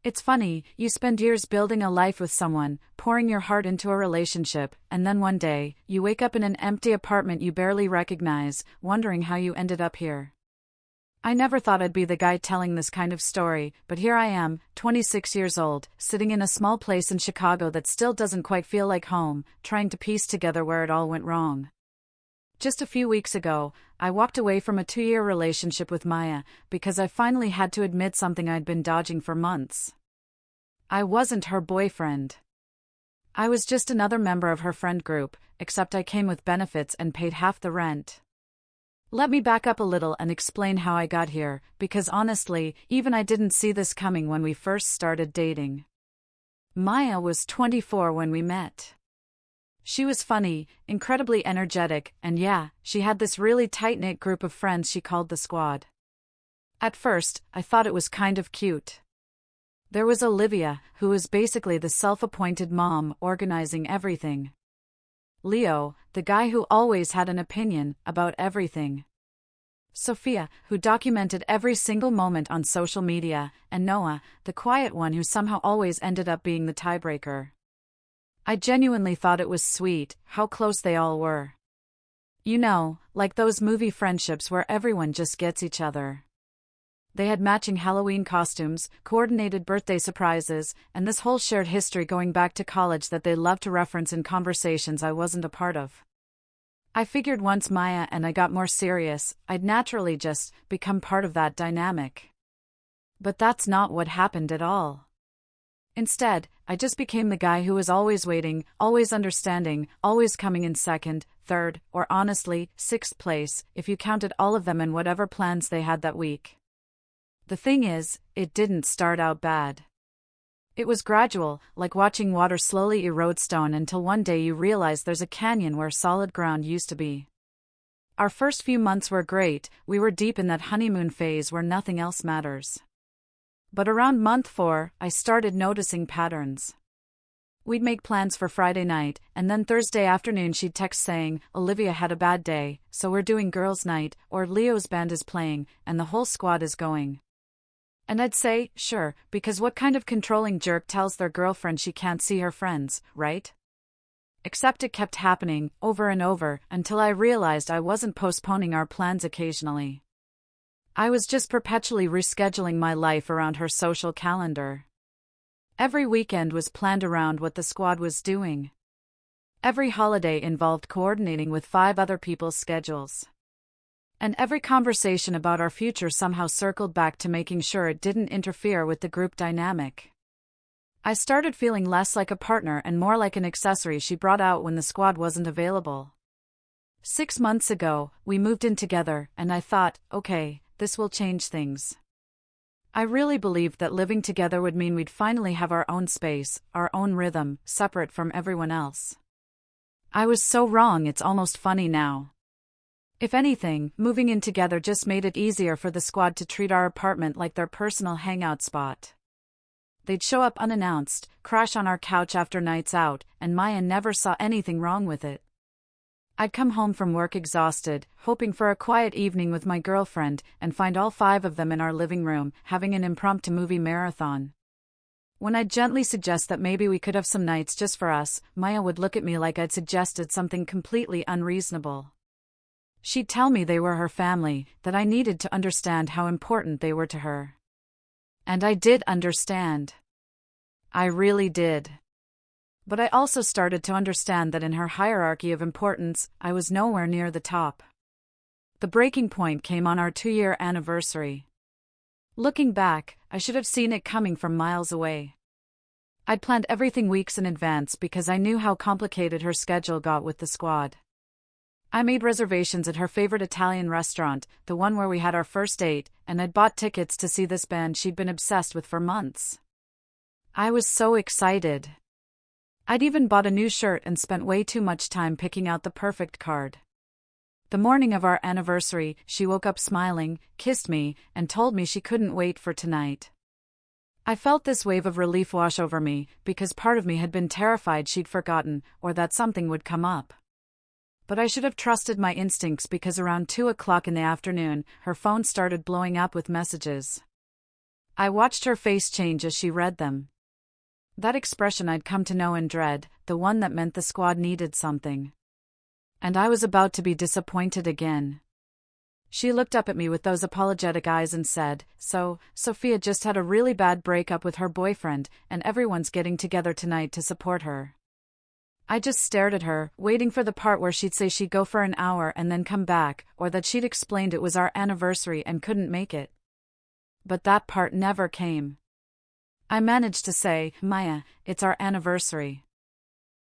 It's funny, you spend years building a life with someone, pouring your heart into a relationship, and then one day, you wake up in an empty apartment you barely recognize, wondering how you ended up here. I never thought I'd be the guy telling this kind of story, but here I am, 26 years old, sitting in a small place in Chicago that still doesn't quite feel like home, trying to piece together where it all went wrong. Just a few weeks ago, I walked away from a 2-year relationship with Maya because I finally had to admit something I'd been dodging for months. I wasn't her boyfriend. I was just another member of her friend group, except I came with benefits and paid half the rent. Let me back up a little and explain how I got here, because honestly, even I didn't see this coming when we first started dating. Maya was 24 when we met. She was funny, incredibly energetic, and yeah, she had this really tight-knit group of friends she called the Squad. At first, I thought it was kind of cute. There was Olivia, who was basically the self-appointed mom organizing everything. Leo, the guy who always had an opinion about everything. Sophia, who documented every single moment on social media, and Noah, the quiet one who somehow always ended up being the tiebreaker. I genuinely thought it was sweet how close they all were. You know, like those movie friendships where everyone just gets each other. They had matching Halloween costumes, coordinated birthday surprises, and this whole shared history going back to college that they loved to reference in conversations I wasn't a part of. I figured once Maya and I got more serious, I'd naturally just become part of that dynamic. But that's not what happened at all. Instead, I just became the guy who was always waiting, always understanding, always coming in second, third, or honestly, sixth place, if you counted all of them and whatever plans they had that week. The thing is, it didn't start out bad. It was gradual, like watching water slowly erode stone until one day you realize there's a canyon where solid ground used to be. Our first few months were great, we were deep in that honeymoon phase where nothing else matters. But around month 4, I started noticing patterns. We'd make plans for Friday night, and then Thursday afternoon she'd text saying, Olivia had a bad day, so we're doing girls' night, or Leo's band is playing, and the whole squad is going. And I'd say, sure, because what kind of controlling jerk tells their girlfriend she can't see her friends, right? Except it kept happening, over and over, until I realized I wasn't postponing our plans occasionally. I was just perpetually rescheduling my life around her social calendar. Every weekend was planned around what the squad was doing. Every holiday involved coordinating with 5 other people's schedules. And every conversation about our future somehow circled back to making sure it didn't interfere with the group dynamic. I started feeling less like a partner and more like an accessory she brought out when the squad wasn't available. 6 months ago, we moved in together, and I thought, okay, this will change things. I really believed that living together would mean we'd finally have our own space, our own rhythm, separate from everyone else. I was so wrong, it's almost funny now. If anything, moving in together just made it easier for the squad to treat our apartment like their personal hangout spot. They'd show up unannounced, crash on our couch after nights out, and Maya never saw anything wrong with it. I'd come home from work exhausted, hoping for a quiet evening with my girlfriend, and find all 5 of them in our living room, having an impromptu movie marathon. When I'd gently suggest that maybe we could have some nights just for us, Maya would look at me like I'd suggested something completely unreasonable. She'd tell me they were her family, that I needed to understand how important they were to her. And I did understand. I really did. But I also started to understand that in her hierarchy of importance, I was nowhere near the top. The breaking point came on our 2-year anniversary. Looking back, I should have seen it coming from miles away. I'd planned everything weeks in advance because I knew how complicated her schedule got with the squad. I made reservations at her favorite Italian restaurant, the one where we had our first date, and I'd bought tickets to see this band she'd been obsessed with for months. I was so excited. I'd even bought a new shirt and spent way too much time picking out the perfect card. The morning of our anniversary, she woke up smiling, kissed me, and told me she couldn't wait for tonight. I felt this wave of relief wash over me, because part of me had been terrified she'd forgotten, or that something would come up. But I should have trusted my instincts because around 2 o'clock in the afternoon, her phone started blowing up with messages. I watched her face change as she read them. That expression I'd come to know and dread, the one that meant the squad needed something. And I was about to be disappointed again. She looked up at me with those apologetic eyes and said, "So, Sophia just had a really bad breakup with her boyfriend, and everyone's getting together tonight to support her." I just stared at her, waiting for the part where she'd say she'd go for an hour and then come back, or that she'd explained it was our anniversary and couldn't make it. But that part never came. I managed to say, "Maya, it's our anniversary."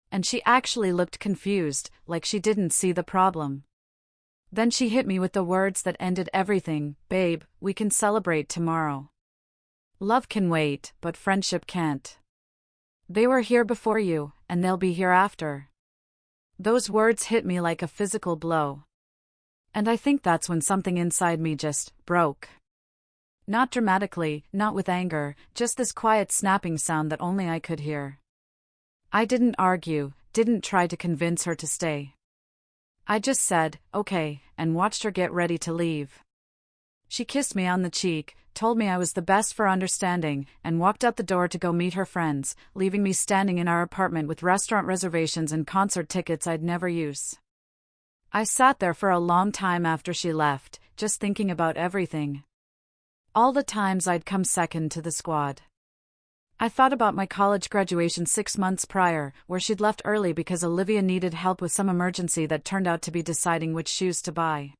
And she actually looked confused, like she didn't see the problem. Then she hit me with the words that ended everything, "Babe, we can celebrate tomorrow. Love can wait, but friendship can't. They were here before you, and they'll be here after." Those words hit me like a physical blow. And I think that's when something inside me just broke. Not dramatically, not with anger, just this quiet snapping sound that only I could hear. I didn't argue, didn't try to convince her to stay. I just said, "Okay," and watched her get ready to leave. She kissed me on the cheek, told me I was the best for understanding, and walked out the door to go meet her friends, leaving me standing in our apartment with restaurant reservations and concert tickets I'd never use. I sat there for a long time after she left, just thinking about everything. All the times I'd come second to the squad. I thought about my college graduation 6 months prior, where she'd left early because Olivia needed help with some emergency that turned out to be deciding which shoes to buy.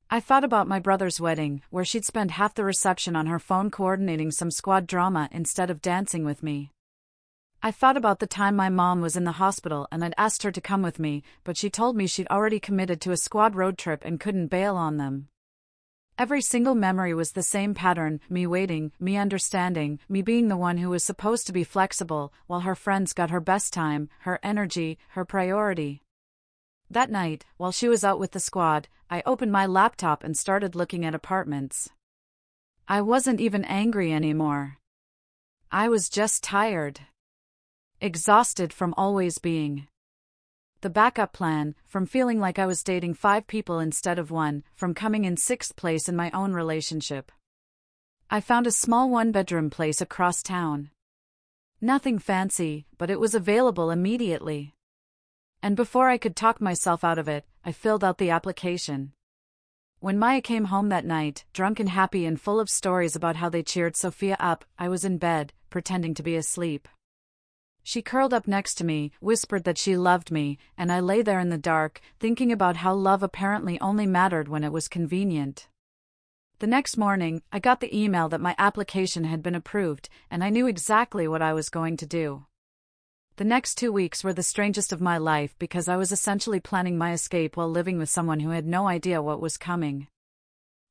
I thought about my brother's wedding, where she'd spend half the reception on her phone coordinating some squad drama instead of dancing with me. I thought about the time my mom was in the hospital and I'd asked her to come with me, but she told me she'd already committed to a squad road trip and couldn't bail on them. Every single memory was the same pattern, me waiting, me understanding, me being the one who was supposed to be flexible, while her friends got her best time, her energy, her priority. That night, while she was out with the squad, I opened my laptop and started looking at apartments. I wasn't even angry anymore. I was just tired. Exhausted from always being. The backup plan, from feeling like I was dating 5 people instead of 1, from coming in 6th place in my own relationship. I found a small 1-bedroom place across town. Nothing fancy, but it was available immediately. And before I could talk myself out of it, I filled out the application. When Maya came home that night, drunk and happy and full of stories about how they cheered Sophia up, I was in bed, pretending to be asleep. She curled up next to me, whispered that she loved me, and I lay there in the dark, thinking about how love apparently only mattered when it was convenient. The next morning, I got the email that my application had been approved, and I knew exactly what I was going to do. The next 2 weeks were the strangest of my life because I was essentially planning my escape while living with someone who had no idea what was coming.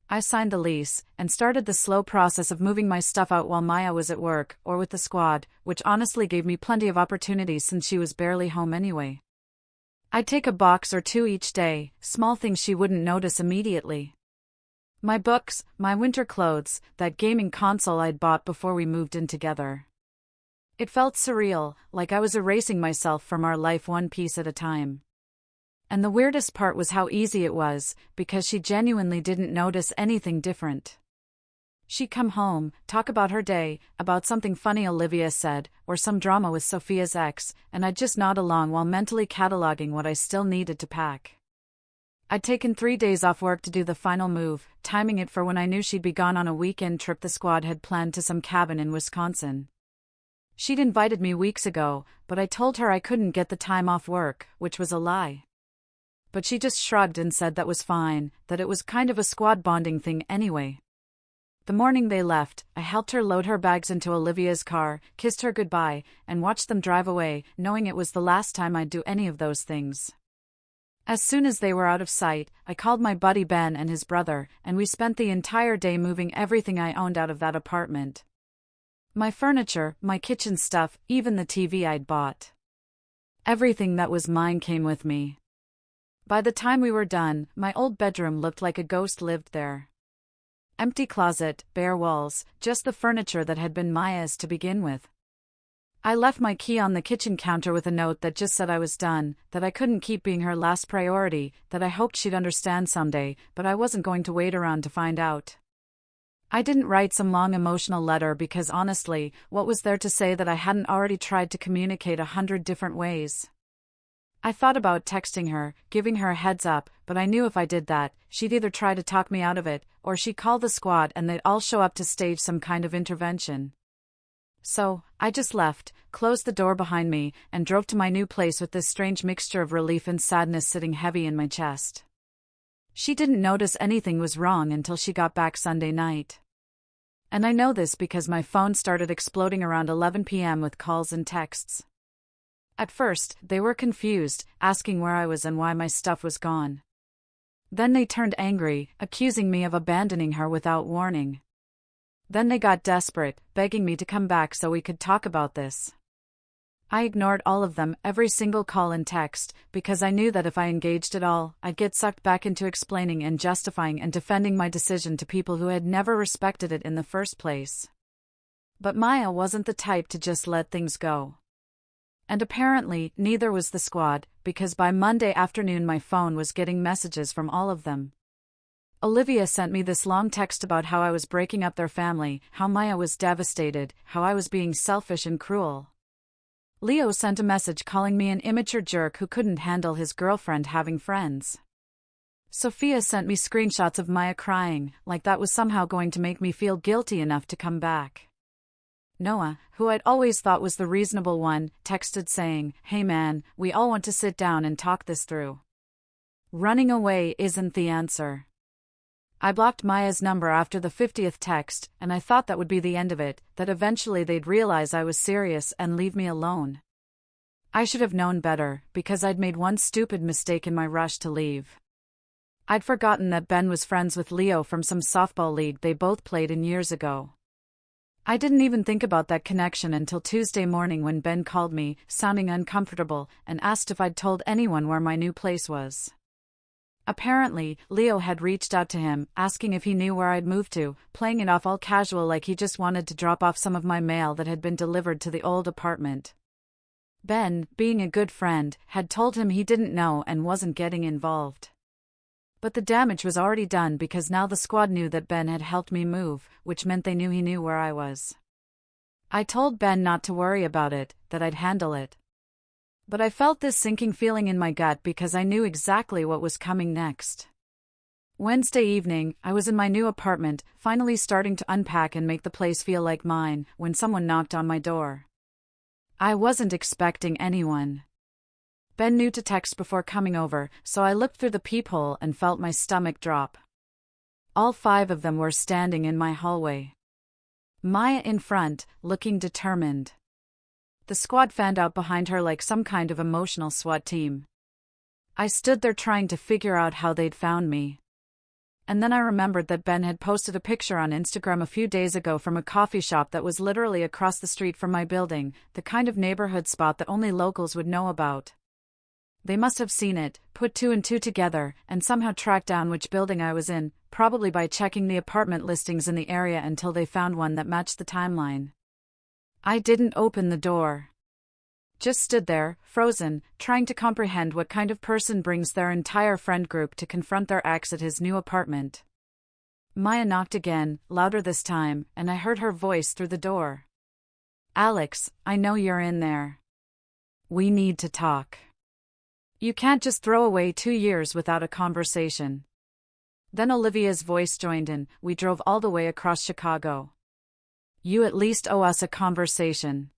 I signed the lease, and started the slow process of moving my stuff out while Maya was at work, or with the squad, which honestly gave me plenty of opportunities since she was barely home anyway. I'd take a box or 2 each day, small things she wouldn't notice immediately. My books, my winter clothes, that gaming console I'd bought before we moved in together. It felt surreal, like I was erasing myself from our life one piece at a time. And the weirdest part was how easy it was, because she genuinely didn't notice anything different. She'd come home, talk about her day, about something funny Olivia said, or some drama with Sophia's ex, and I'd just nod along while mentally cataloging what I still needed to pack. I'd taken 3 days off work to do the final move, timing it for when I knew she'd be gone on a weekend trip the squad had planned to some cabin in Wisconsin. She'd invited me weeks ago, but I told her I couldn't get the time off work, which was a lie. But she just shrugged and said that was fine, that it was kind of a squad bonding thing anyway. The morning they left, I helped her load her bags into Olivia's car, kissed her goodbye, and watched them drive away, knowing it was the last time I'd do any of those things. As soon as they were out of sight, I called my buddy Ben and his brother, and we spent the entire day moving everything I owned out of that apartment. My furniture, my kitchen stuff, even the TV I'd bought. Everything that was mine came with me. By the time we were done, my old bedroom looked like a ghost lived there. Empty closet, bare walls, just the furniture that had been Maya's to begin with. I left my key on the kitchen counter with a note that just said I was done, that I couldn't keep being her last priority, that I hoped she'd understand someday, but I wasn't going to wait around to find out. I didn't write some long emotional letter because honestly, what was there to say that I hadn't already tried to communicate 100 different ways? I thought about texting her, giving her a heads up, but I knew if I did that, she'd either try to talk me out of it, or she'd call the squad and they'd all show up to stage some kind of intervention. So, I just left, closed the door behind me, and drove to my new place with this strange mixture of relief and sadness sitting heavy in my chest. She didn't notice anything was wrong until she got back Sunday night. And I know this because my phone started exploding around 11 p.m. with calls and texts. At first, they were confused, asking where I was and why my stuff was gone. Then they turned angry, accusing me of abandoning her without warning. Then they got desperate, begging me to come back so we could talk about this. I ignored all of them, every single call and text, because I knew that if I engaged at all, I'd get sucked back into explaining and justifying and defending my decision to people who had never respected it in the first place. But Maya wasn't the type to just let things go. And apparently, neither was the squad, because by Monday afternoon my phone was getting messages from all of them. Olivia sent me this long text about how I was breaking up their family, how Maya was devastated, how I was being selfish and cruel. Leo sent a message calling me an immature jerk who couldn't handle his girlfriend having friends. Sophia sent me screenshots of Maya crying, like that was somehow going to make me feel guilty enough to come back. Noah, who I'd always thought was the reasonable one, texted saying, "Hey man, we all want to sit down and talk this through. Running away isn't the answer." I blocked Maya's number after the 50th text, and I thought that would be the end of it, that eventually they'd realize I was serious and leave me alone. I should have known better, because I'd made one stupid mistake in my rush to leave. I'd forgotten that Ben was friends with Leo from some softball league they both played in years ago. I didn't even think about that connection until Tuesday morning when Ben called me, sounding uncomfortable, and asked if I'd told anyone where my new place was. Apparently, Leo had reached out to him, asking if he knew where I'd moved to, playing it off all casual like he just wanted to drop off some of my mail that had been delivered to the old apartment. Ben, being a good friend, had told him he didn't know and wasn't getting involved. But the damage was already done because now the squad knew that Ben had helped me move, which meant they knew he knew where I was. I told Ben not to worry about it, that I'd handle it. But I felt this sinking feeling in my gut because I knew exactly what was coming next. Wednesday evening, I was in my new apartment, finally starting to unpack and make the place feel like mine, when someone knocked on my door. I wasn't expecting anyone. Ben knew to text before coming over, so I looked through the peephole and felt my stomach drop. All 5 of them were standing in my hallway. Maya in front, looking determined. The squad fanned out behind her like some kind of emotional SWAT team. I stood there trying to figure out how they'd found me. And then I remembered that Ben had posted a picture on Instagram a few days ago from a coffee shop that was literally across the street from my building, the kind of neighborhood spot that only locals would know about. They must have seen it, put 2 and 2 together, and somehow tracked down which building I was in, probably by checking the apartment listings in the area until they found one that matched the timeline. I didn't open the door. Just stood there, frozen, trying to comprehend what kind of person brings their entire friend group to confront their ex at his new apartment. Maya knocked again, louder this time, and I heard her voice through the door. "Alex, I know you're in there. We need to talk. You can't just throw away 2 years without a conversation." Then Olivia's voice joined in. "We drove all the way across Chicago. You at least owe us a conversation."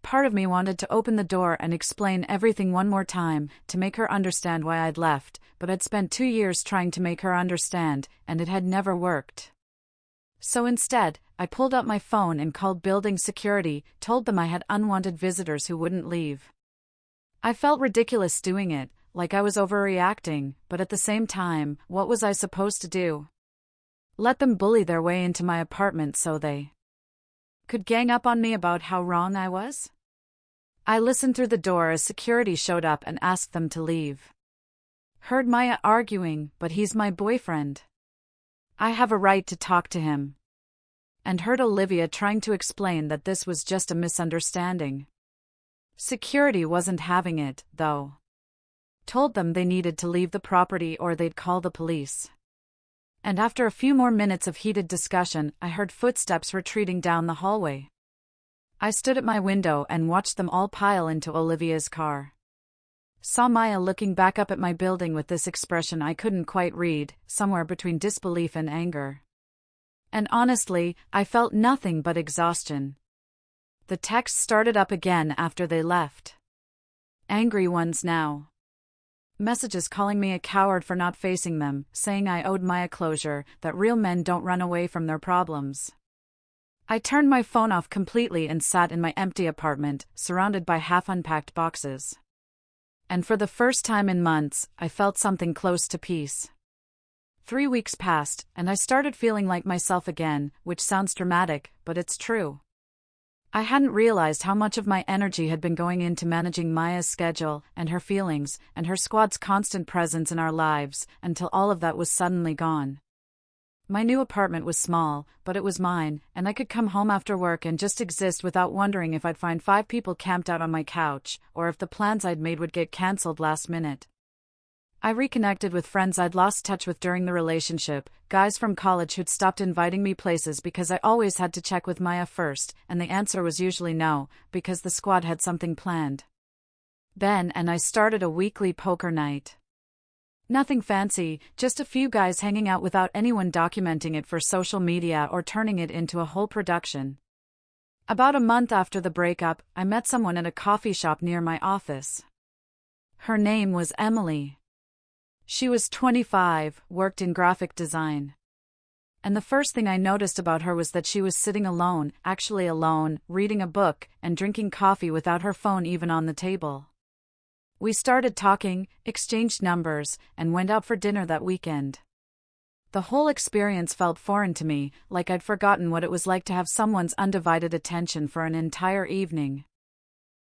Part of me wanted to open the door and explain everything one more time, to make her understand why I'd left, but I'd spent 2 years trying to make her understand, and it had never worked. So instead, I pulled out my phone and called building security, told them I had unwanted visitors who wouldn't leave. I felt ridiculous doing it, like I was overreacting, but at the same time, what was I supposed to do? Let them bully their way into my apartment so they could gang up on me about how wrong I was? I listened through the door as security showed up and asked them to leave. Heard Maya arguing, "But he's my boyfriend. I have a right to talk to him." And heard Olivia trying to explain that this was just a misunderstanding. Security wasn't having it, though. Told them they needed to leave the property or they'd call the police. And after a few more minutes of heated discussion, I heard footsteps retreating down the hallway. I stood at my window and watched them all pile into Olivia's car. Saw Maya looking back up at my building with this expression I couldn't quite read, somewhere between disbelief and anger. And honestly, I felt nothing but exhaustion. The texts started up again after they left. Angry ones now. Messages calling me a coward for not facing them, saying I owed Maya closure, that real men don't run away from their problems. I turned my phone off completely and sat in my empty apartment, surrounded by half-unpacked boxes. And for the first time in months, I felt something close to peace. 3 weeks passed, and I started feeling like myself again, which sounds dramatic, but it's true. I hadn't realized how much of my energy had been going into managing Maya's schedule, and her feelings, and her squad's constant presence in our lives, until all of that was suddenly gone. My new apartment was small, but it was mine, and I could come home after work and just exist without wondering if I'd find 5 people camped out on my couch, or if the plans I'd made would get cancelled last minute. I reconnected with friends I'd lost touch with during the relationship, guys from college who'd stopped inviting me places because I always had to check with Maya first, and the answer was usually no, because the squad had something planned. Ben and I started a weekly poker night. Nothing fancy, just a few guys hanging out without anyone documenting it for social media or turning it into a whole production. About a month after the breakup, I met someone at a coffee shop near my office. Her name was Emily. She was 25, worked in graphic design. And the first thing I noticed about her was that she was sitting alone, actually alone, reading a book, and drinking coffee without her phone even on the table. We started talking, exchanged numbers, and went out for dinner that weekend. The whole experience felt foreign to me, like I'd forgotten what it was like to have someone's undivided attention for an entire evening.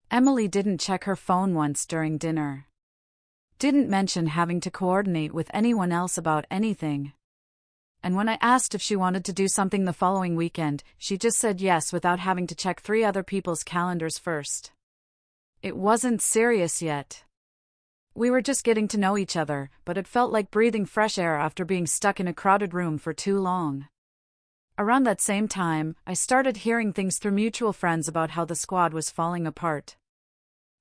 Emily didn't check her phone once during dinner. Didn't mention having to coordinate with anyone else about anything. And when I asked if she wanted to do something the following weekend, she just said yes without having to check 3 other people's calendars first. It wasn't serious yet. We were just getting to know each other, but it felt like breathing fresh air after being stuck in a crowded room for too long. Around that same time, I started hearing things through mutual friends about how the squad was falling apart.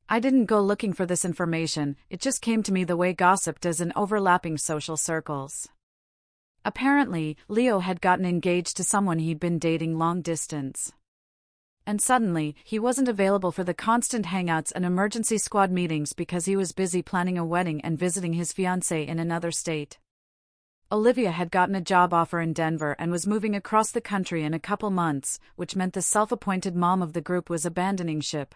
I didn't go looking for this information, it just came to me the way gossip does in overlapping social circles. Apparently, Leo had gotten engaged to someone he'd been dating long distance. And suddenly, he wasn't available for the constant hangouts and emergency squad meetings because he was busy planning a wedding and visiting his fiancée in another state. Olivia had gotten a job offer in Denver and was moving across the country in a couple months, which meant the self-appointed mom of the group was abandoning ship.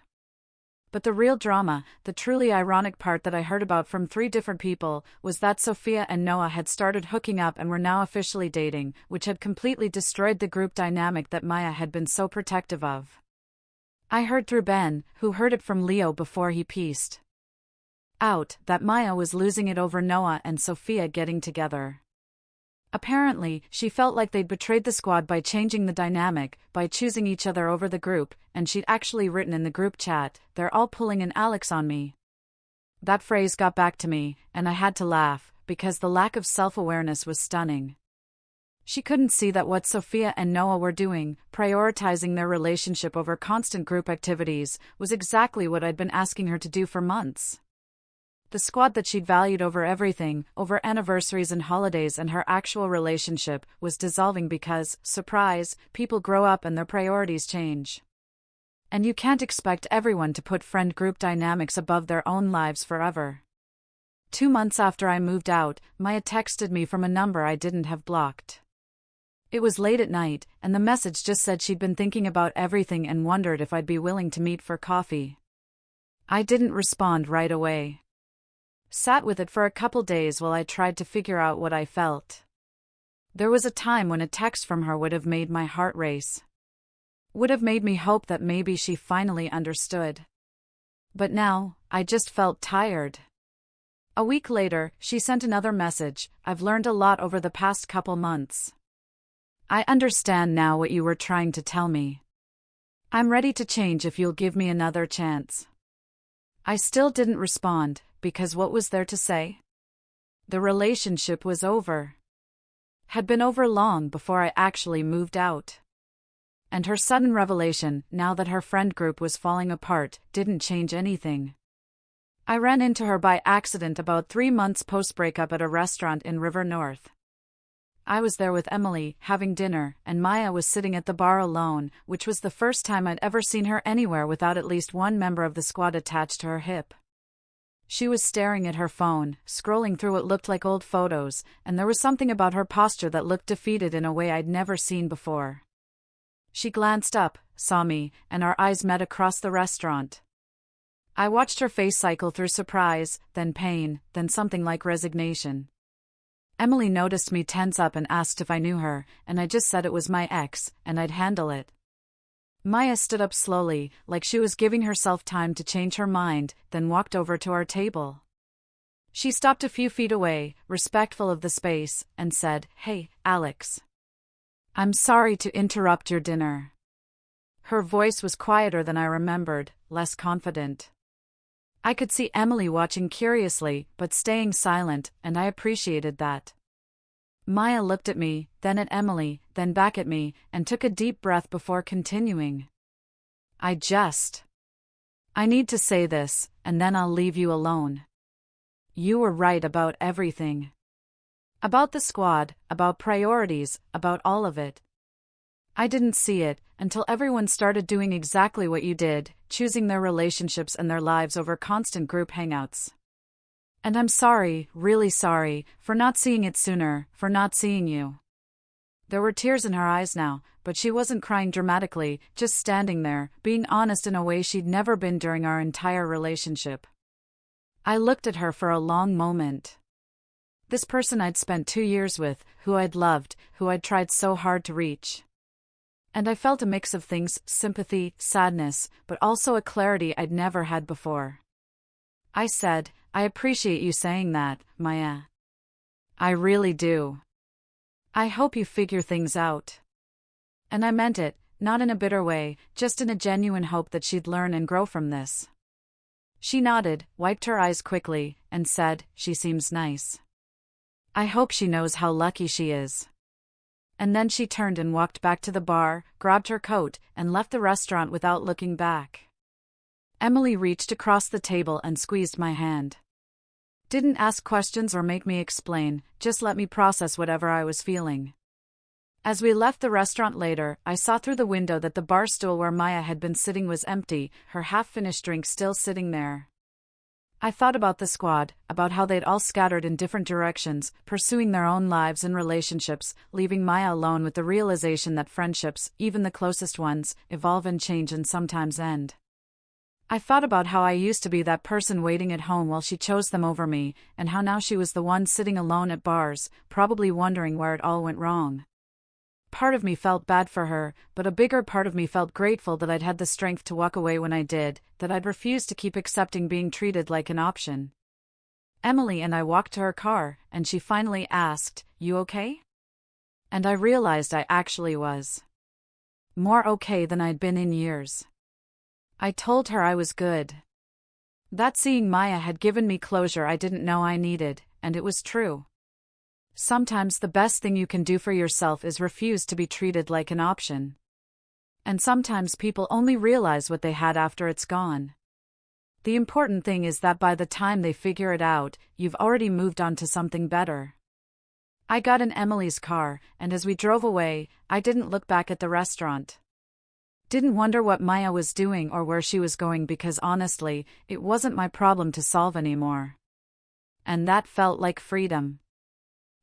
But the real drama, the truly ironic part that I heard about from 3 different people, was that Sophia and Noah had started hooking up and were now officially dating, which had completely destroyed the group dynamic that Maya had been so protective of. I heard through Ben, who heard it from Leo before he pieced out that Maya was losing it over Noah and Sophia getting together. Apparently, she felt like they'd betrayed the squad by changing the dynamic, by choosing each other over the group, and she'd actually written in the group chat, "They're all pulling an Alex on me." That phrase got back to me, and I had to laugh, because the lack of self-awareness was stunning. She couldn't see that what Sophia and Noah were doing, prioritizing their relationship over constant group activities, was exactly what I'd been asking her to do for months. The squad that she'd valued over everything, over anniversaries and holidays and her actual relationship, was dissolving because, surprise, people grow up and their priorities change. And you can't expect everyone to put friend group dynamics above their own lives forever. 2 months after I moved out, Maya texted me from a number I didn't have blocked. It was late at night, and the message just said she'd been thinking about everything and wondered if I'd be willing to meet for coffee. I didn't respond right away. Sat with it for a couple days while I tried to figure out what I felt. There was a time when a text from her would have made my heart race. Would have made me hope that maybe she finally understood. But now, I just felt tired. A week later, she sent another message. "I've learned a lot over the past couple months. I understand now what you were trying to tell me. I'm ready to change if you'll give me another chance." I still didn't respond, because what was there to say? The relationship was over. Had been over long before I actually moved out. And her sudden revelation, now that her friend group was falling apart, didn't change anything. I ran into her by accident about 3 months post-breakup at a restaurant in River North. I was there with Emily, having dinner, and Maya was sitting at the bar alone, which was the first time I'd ever seen her anywhere without at least one member of the squad attached to her hip. She was staring at her phone, scrolling through what looked like old photos, and there was something about her posture that looked defeated in a way I'd never seen before. She glanced up, saw me, and our eyes met across the restaurant. I watched her face cycle through surprise, then pain, then something like resignation. Emily noticed me tense up and asked if I knew her, and I just said it was my ex, and I'd handle it. Maya stood up slowly, like she was giving herself time to change her mind, then walked over to our table. She stopped a few feet away, respectful of the space, and said, "Hey, Alex. I'm sorry to interrupt your dinner." Her voice was quieter than I remembered, less confident. I could see Emily watching curiously, but staying silent, and I appreciated that. Maya looked at me, then at Emily, then back at me, and took a deep breath before continuing. I need to say this, and then I'll leave you alone. You were right about everything. About the squad, about priorities, about all of it. I didn't see it until everyone started doing exactly what you did, choosing their relationships and their lives over constant group hangouts. And I'm sorry, really sorry, for not seeing it sooner, for not seeing you. There were tears in her eyes now, but she wasn't crying dramatically, just standing there, being honest in a way she'd never been during our entire relationship. I looked at her for a long moment. This person I'd spent 2 years with, who I'd loved, who I'd tried so hard to reach. And I felt a mix of things, sympathy, sadness, but also a clarity I'd never had before. I said, "I appreciate you saying that, Maya. I really do. I hope you figure things out." And I meant it, not in a bitter way, just in a genuine hope that she'd learn and grow from this. She nodded, wiped her eyes quickly, and said, "She seems nice. I hope she knows how lucky she is." And then she turned and walked back to the bar, grabbed her coat, and left the restaurant without looking back. Emily reached across the table and squeezed my hand. Didn't ask questions or make me explain, just let me process whatever I was feeling. As we left the restaurant later, I saw through the window that the bar stool where Maya had been sitting was empty, her half-finished drink still sitting there. I thought about the squad, about how they'd all scattered in different directions, pursuing their own lives and relationships, leaving Maya alone with the realization that friendships, even the closest ones, evolve and change and sometimes end. I thought about how I used to be that person waiting at home while she chose them over me, and how now she was the one sitting alone at bars, probably wondering where it all went wrong. Part of me felt bad for her, but a bigger part of me felt grateful that I'd had the strength to walk away when I did, that I'd refused to keep accepting being treated like an option. Emily and I walked to her car, and she finally asked, "You okay?" And I realized I actually was. More okay than I'd been in years. I told her I was good. That seeing Maya had given me closure I didn't know I needed, and it was true. Sometimes the best thing you can do for yourself is refuse to be treated like an option. And sometimes people only realize what they had after it's gone. The important thing is that by the time they figure it out, you've already moved on to something better. I got in Emily's car, and as we drove away, I didn't look back at the restaurant. Didn't wonder what Maya was doing or where she was going because honestly, it wasn't my problem to solve anymore. And that felt like freedom.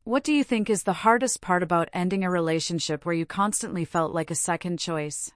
What do you think is the hardest part about ending a relationship where you constantly felt like a second choice?